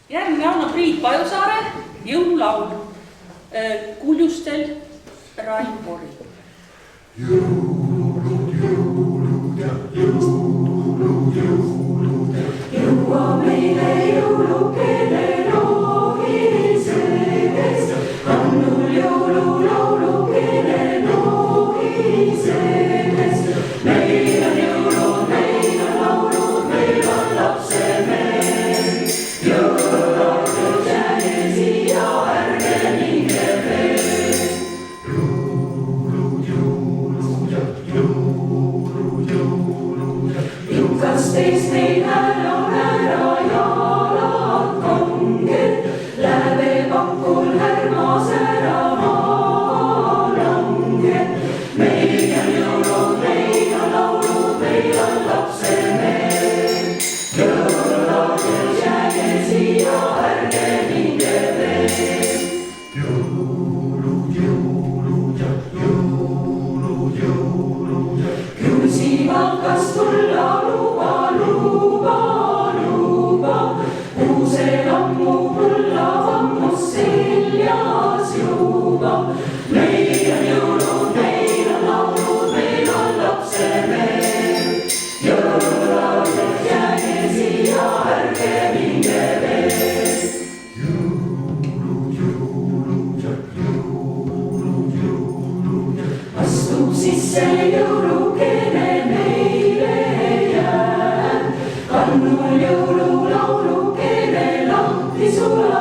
Järgmine on Priit Pajusaare jõululaul Kuljustel Rain Pori. Jõulud, jõulud ja jõulud, jõulud ja jõua meile jõulukene lohisedes. Annul jõululaulukene lohisedes. Meil on jõulud, meil on laulud, meil on lapsemeel. Jõululaulud jääge siia, ärge minge veel. Jõulud, jõulud ja jõulud, jõulud ja jõukas teist meil hääl on ära jalad kanged. Läve pakul härmas ära maalanged. Meil on jõulud, meil on laulud, meil on lapsemeel. Jõululaulud jääge siia, ärge minge veel. Jõulud, jõulud ja jõulud, jõulud ja kruusivalkas tulla luba, luba, luba. Kuusel ammu kulla vammus seljas juba. Meil on jõulud, meil on laulud, meil on lapsemeel. Jõululaulud jääge siia, ärge minge veel. Jõulud, jõulud ja jõulud, jõulud ja astub sisse jõulukene meile jääb. Kannul jõululaulukene lahti sulab.